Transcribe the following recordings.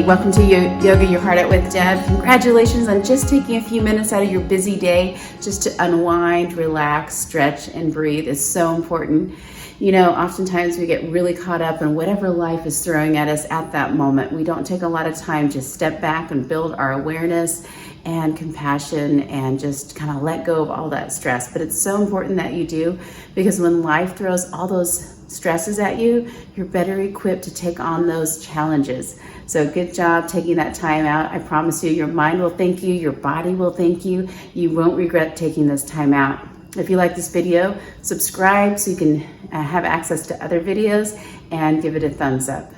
welcome to Yoga Your Heart Out with Deb. Congratulations on just taking a few minutes out of your busy day just to unwind, relax, stretch, and breathe. It's so important. You know, oftentimes we get really caught up in whatever life is throwing at us at that moment. We don't take a lot of time to step back and build our awareness and compassion and just kind of let go of all that stress. But it's so important that you do, because when life throws all those stresses at you, you're better equipped to take on those challenges. So good job taking that time out. I promise you, your mind will thank you, your body will thank you. You won't regret taking this time out. If you like this video, subscribe so you can have access to other videos, and give it a thumbs up.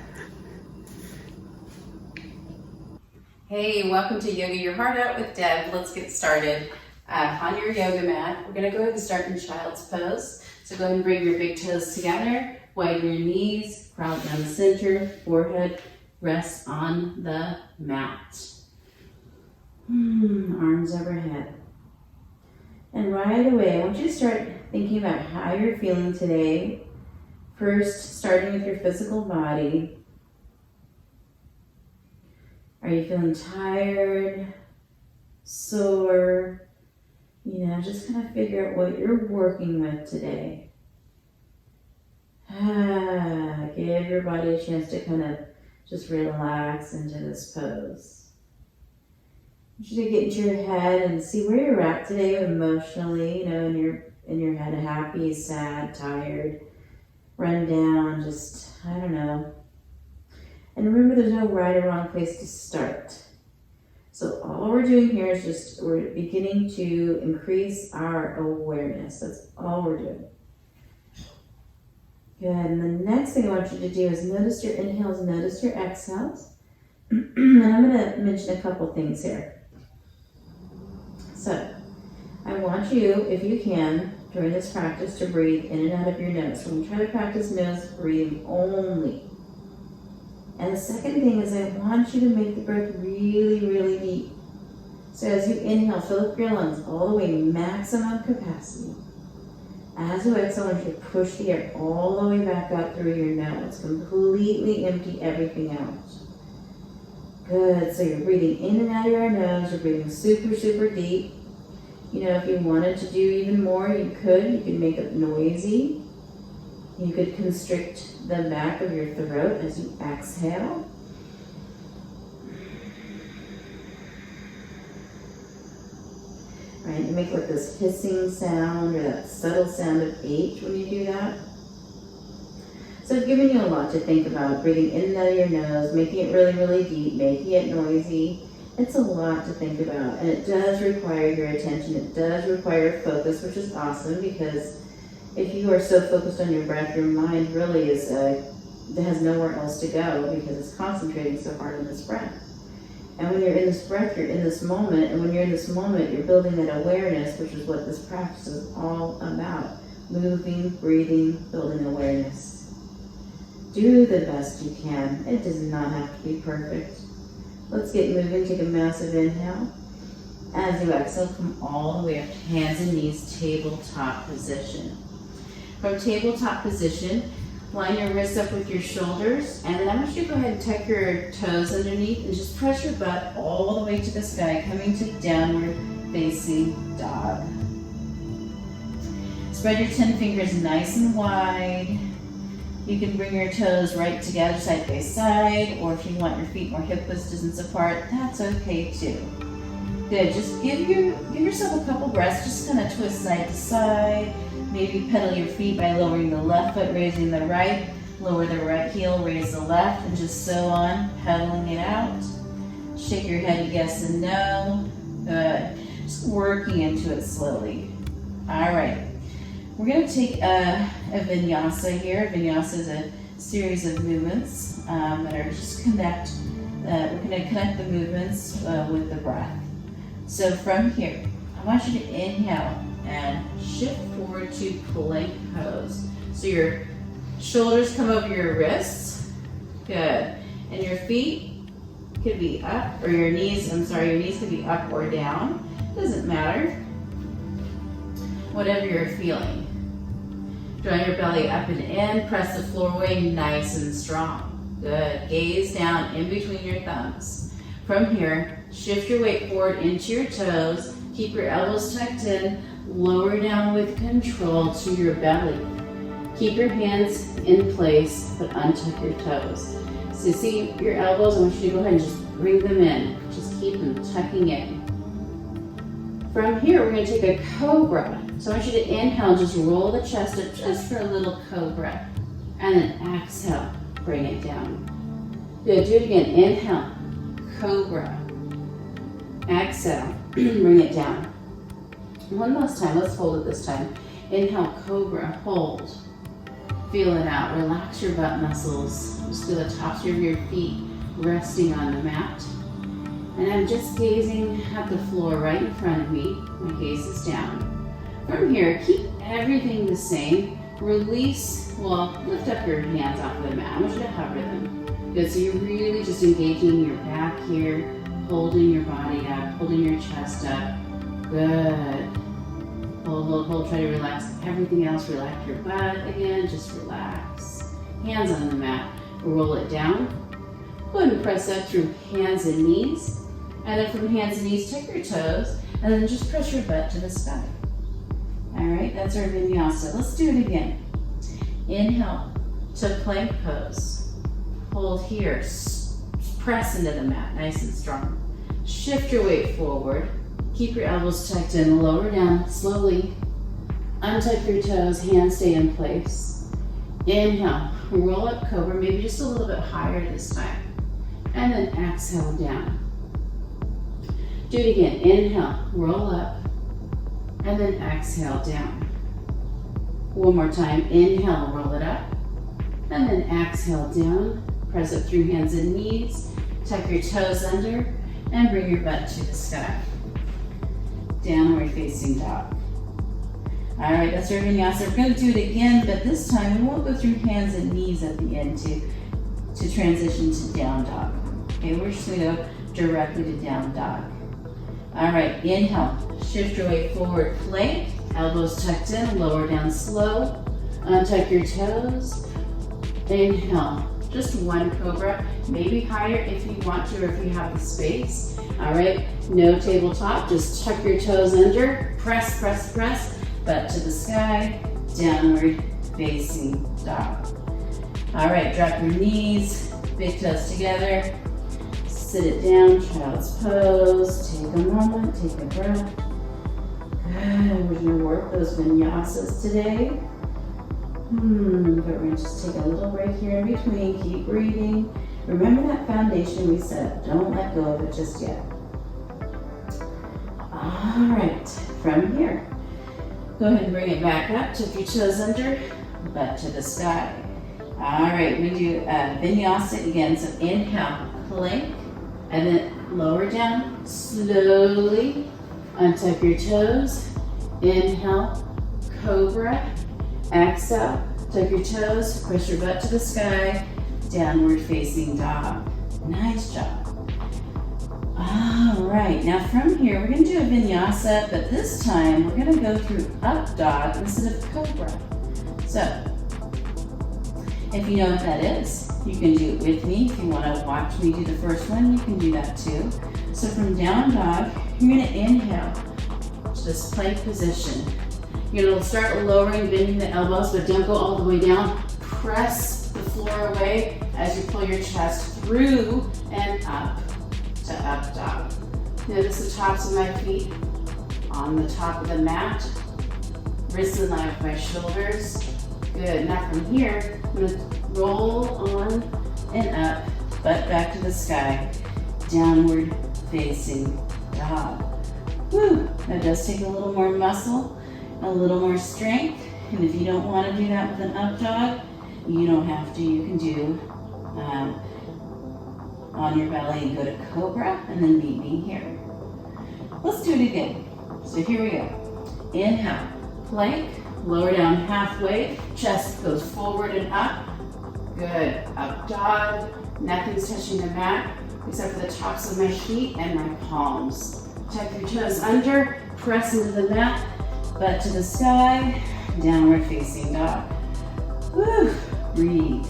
Hey, welcome to Yoga Your Heart Out with Deb. Let's get started. On your yoga mat, we're gonna go ahead and start in child's pose. So go ahead and bring your big toes together, widen your knees, crawl down the center, forehead rests on the mat. Arms overhead. And right away, I want you to start thinking about how you're feeling today. First, starting with your physical body. Are you feeling tired, sore? You know, just kind of figure out what you're working with today. Give your body a chance to kind of just relax into this pose. I want you to get into your head and see where you're at today emotionally, you know, in your head, happy, sad, tired, run down, just, I don't know. And remember, there's no right or wrong place to start. So all we're doing here is just, we're beginning to increase our awareness. That's all we're doing. Good, and the next thing I want you to do is notice your inhales, notice your exhales. And I'm gonna mention a couple things here. So, I want you, if you can, during this practice to breathe in and out of your nose. We're gonna try to practice nose breathing only. And the second thing is I want you to make the breath really, really deep. So as you inhale, fill up your lungs all the way, maximum capacity. As you exhale, I want you to push the air all the way back out through your nose. Completely empty everything out. Good, so you're breathing in and out of your nose. You're breathing super, super deep. You know, if you wanted to do even more, you could make it noisy. You could constrict the back of your throat as you exhale. Right, you make like this hissing sound or that subtle sound of H when you do that. So I've given you a lot to think about, breathing in and out of your nose, making it really, really deep, making it noisy. It's a lot to think about, and it does require your attention. It does require focus, which is awesome, because if you are so focused on your breath, your mind really has nowhere else to go, because it's concentrating so hard on this breath. And when you're in this breath, you're in this moment, and when you're in this moment, you're building that awareness, which is what this practice is all about. Moving, breathing, building awareness. Do the best you can. It does not have to be perfect. Let's get moving. Take a massive inhale. As you exhale, come all the way up to hands and knees, tabletop position. From tabletop position, line your wrists up with your shoulders, and then I want you to go ahead and tuck your toes underneath and just press your butt all the way to the sky, coming to downward facing dog. Spread your 10 fingers nice and wide. You can bring your toes right together, side by side, or if you want your feet more hip width distance apart, that's okay too. Good, just give yourself a couple breaths, just kind of twist side to side. Maybe pedal your feet by lowering the left foot, raising the right, lower the right heel, raise the left, and just so on, pedaling it out. Shake your head yes and no. Good. Just working into it slowly. All right. We're going to take a vinyasa here. Vinyasa is a series of movements that are just we're going to connect the movements with the breath. So from here, I want you to inhale and shift forward to plank pose. So your shoulders come over your wrists. Good. And your feet could be up, or your knees could be up or down. Doesn't matter. Whatever you're feeling. Draw your belly up and in, press the floor away nice and strong. Good. Gaze down in between your thumbs. From here, shift your weight forward into your toes. Keep your elbows tucked in. Lower down with control to your belly. Keep your hands in place, but untuck your toes. So see your elbows, I want you to go ahead and just bring them in. Just keep them tucking in. From here, we're going to take a cobra. So I want you to inhale, just roll the chest up just for a little cobra. And then exhale, bring it down. Good, do it again. Inhale, cobra. Exhale, bring it down. One last time, let's hold it this time. Inhale, cobra, hold. Feel it out, relax your butt muscles. Just feel the tops of your feet resting on the mat. And I'm just gazing at the floor right in front of me. My gaze is down. From here, keep everything the same. Release, well, lift up your hands off of the mat. I want you to hover them. Good, so you're really just engaging your back here, holding your body up, holding your chest up. Good. Hold, try to relax everything else. Relax your butt again, just relax. Hands on the mat, roll it down. Go ahead and press up through hands and knees. And then from hands and knees, tuck your toes, and then just press your butt to the sky. All right, that's our vinyasa. Let's do it again. Inhale to plank pose. Hold here, press into the mat, nice and strong. Shift your weight forward. Keep your elbows tucked in, lower down slowly. Untuck your toes, hands stay in place. Inhale, roll up cobra, maybe just a little bit higher this time. And then exhale down. Do it again. Inhale, roll up, and then exhale down. One more time. Inhale, roll it up, and then exhale down. Press up through hands and knees. Tuck your toes under, and bring your butt to the sky. Downward facing dog. All right, that's our vinyasa. We're going to do it again, but this time we won't go through hands and knees at the end to transition to down dog. Okay, we're just going to go directly to down dog. All right, inhale, shift your weight forward, plank, elbows tucked in, lower down slow, untuck your toes. Inhale, just one cobra, maybe higher if you want to or if you have the space. All right, no tabletop, just tuck your toes under, press, press, press, butt to the sky, downward facing dog. All right, drop your knees, big toes together, sit it down, child's pose, take a moment, take a breath. Good, we're gonna work those vinyasas today. But we're gonna just take a little break here in between, keep breathing. Remember that foundation we set, don't let go of it just yet. All right, from here, go ahead and bring it back up, tuck your toes under, butt to the sky. All right, we do vinyasa again, so inhale, plank, and then lower down, slowly, untuck your toes, inhale, cobra, exhale, tuck your toes, press your butt to the sky, downward facing dog. Nice job. All right, now from here, we're gonna do a vinyasa, but this time we're gonna go through up dog instead of cobra. So, if you know what that is, you can do it with me. If you wanna watch me do the first one, you can do that too. So from down dog, you're gonna inhale to this plank position. You're gonna start lowering, bending the elbows, but don't go all the way down. Press the floor away as you pull your chest through and up to up dog. Notice the tops of my feet on the top of the mat. Wrists in line with my shoulders. Good, now from here, I'm gonna roll on and up, butt back to the sky, downward facing dog. Woo, that does take a little more muscle, a little more strength, and if you don't wanna do that with an up dog, you don't have to, you can do on your belly and go to cobra and then meet me here. Let's do it again. So here we go. Inhale, plank, lower down halfway, chest goes forward and up. Good, up dog, nothing's touching the mat except for the tops of my feet and my palms. Tuck your toes under, press into the mat, butt to the sky, downward facing dog. Woo, breathe.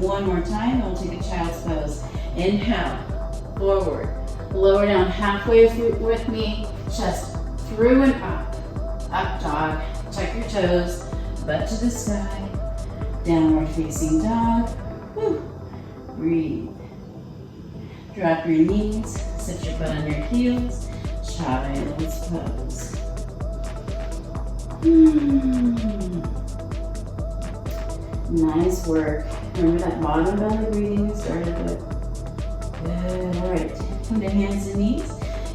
one more time, and we'll take a child's pose. Inhale, forward. Lower down halfway with me, chest through and up. Up dog, tuck your toes, butt to the sky. Downward facing dog. Whew. Breathe. Drop your knees, sit your butt on your heels. Child's pose. Nice work. Remember that bottom belly breathing we started with? Good. All right. Come to hands and knees.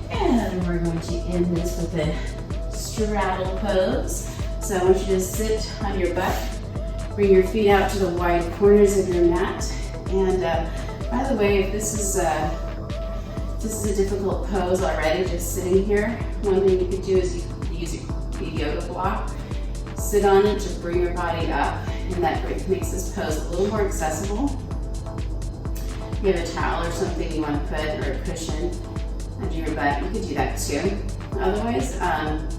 And we're going to end this with a straddle pose. So I want you to sit on your butt. Bring your feet out to the wide corners of your mat. And by the way, if this is a difficult pose already, just sitting here, one thing you could do is you could use a yoga block. Sit on it to bring your body up, and that makes this pose a little more accessible. If you have a towel or something you want to put, or a cushion under your butt, you could do that too. Otherwise,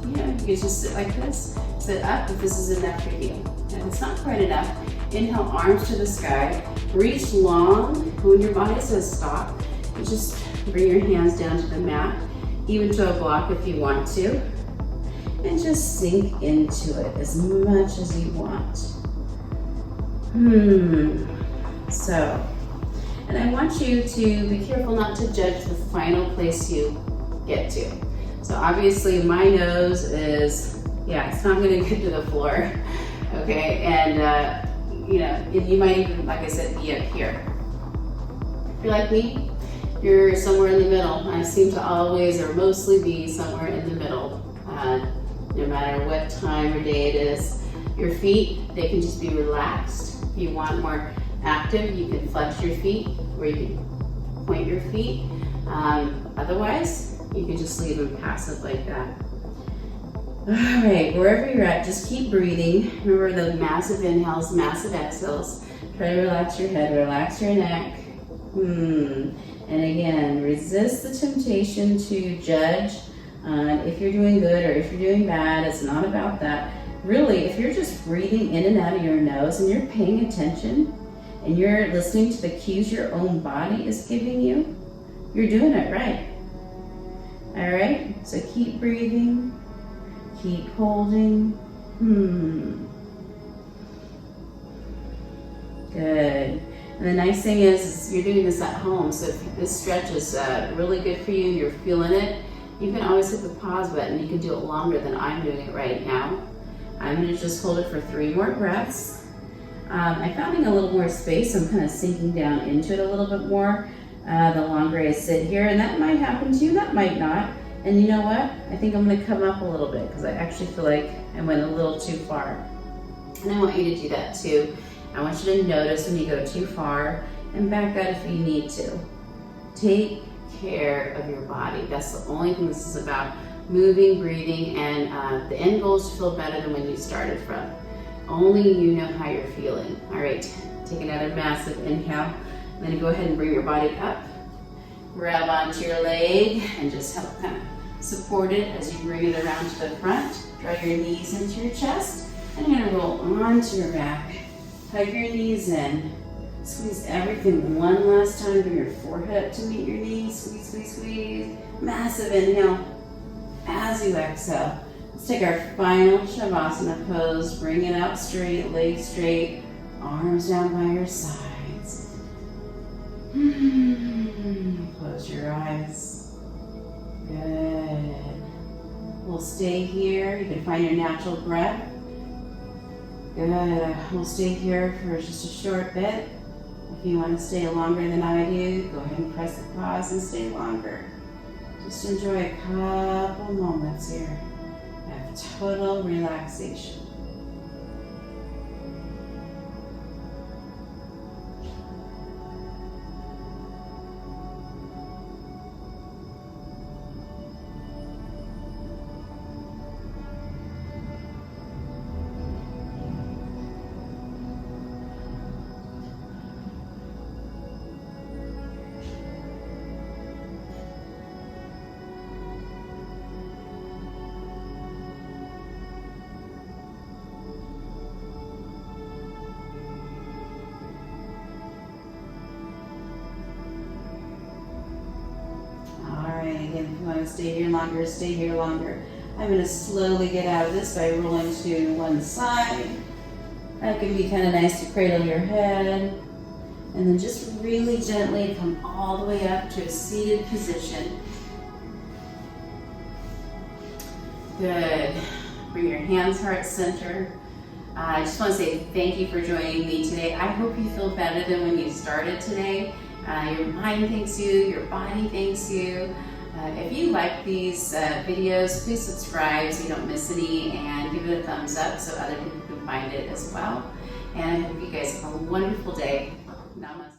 you could just sit like this. Sit up if this is enough for you. If it's not quite enough, inhale, arms to the sky. Reach long. When your body says stop, you just bring your hands down to the mat, even to a block if you want to, and just sink into it as much as you want. So, and I want you to be careful not to judge the final place you get to. So obviously my nose is, it's not gonna get to the floor, okay? And you might even, like I said, be up here. If you're like me, you're somewhere in the middle. I seem to always or mostly be somewhere in the middle, no matter what time or day it is. Your feet, they can just be relaxed. If you want more active, you can flex your feet, or you can point your feet. Otherwise, you can just leave them passive like that. All right, wherever you're at, just keep breathing. Remember the massive inhales, massive exhales. Try to relax your head, relax your neck. And again, resist the temptation to judge if you're doing good or if you're doing bad. It's not about that. Really, if you're just breathing in and out of your nose and you're paying attention and you're listening to the cues your own body is giving you, you're doing it right. All right, so keep breathing, keep holding. Good. And the nice thing is you're doing this at home, so if this stretch is really good for you and you're feeling it, you can always hit the pause button. You can do it longer than I'm doing it right now. I'm going to just hold it for 3 more breaths. I'm finding a little more space. I'm kind of sinking down into it a little bit more the longer I sit here, and that might happen to you, that might not. And you know what? I think I'm going to come up a little bit because I actually feel like I went a little too far. And I want you to do that too. I want you to notice when you go too far and back out if you need to. Take care of your body. That's the only thing this is about. Moving, breathing, and the end goal is to feel better than when you started from. Only you know how you're feeling. All right, take another massive inhale. I'm gonna go ahead and bring your body up. Grab onto your leg and just help kind of support it as you bring it around to the front. Draw your knees into your chest, and you're gonna roll onto your back. Hug your knees in. Squeeze everything one last time. Bring your forehead up to meet your knees. Squeeze, squeeze, squeeze. Massive inhale. As you exhale, let's take our final Shavasana pose. Bring it up straight, legs straight, arms down by your sides. Close your eyes. Good. We'll stay here. You can find your natural breath. Good. We'll stay here for just a short bit. If you want to stay longer than I do, go ahead and press the pause and stay longer. Just enjoy a couple moments here of total relaxation. stay here longer, stay here longer. I'm gonna slowly get out of this by rolling to one side. That can be kind of nice to cradle your head. And then just really gently come all the way up to a seated position. Good. Bring your hands heart center. I just want to say thank you for joining me today. I hope you feel better than when you started today. Your mind thanks you, your body thanks you. If you like these videos, please subscribe so you don't miss any, and give it a thumbs up so other people can find it as well. And I hope you guys have a wonderful day. Namaste.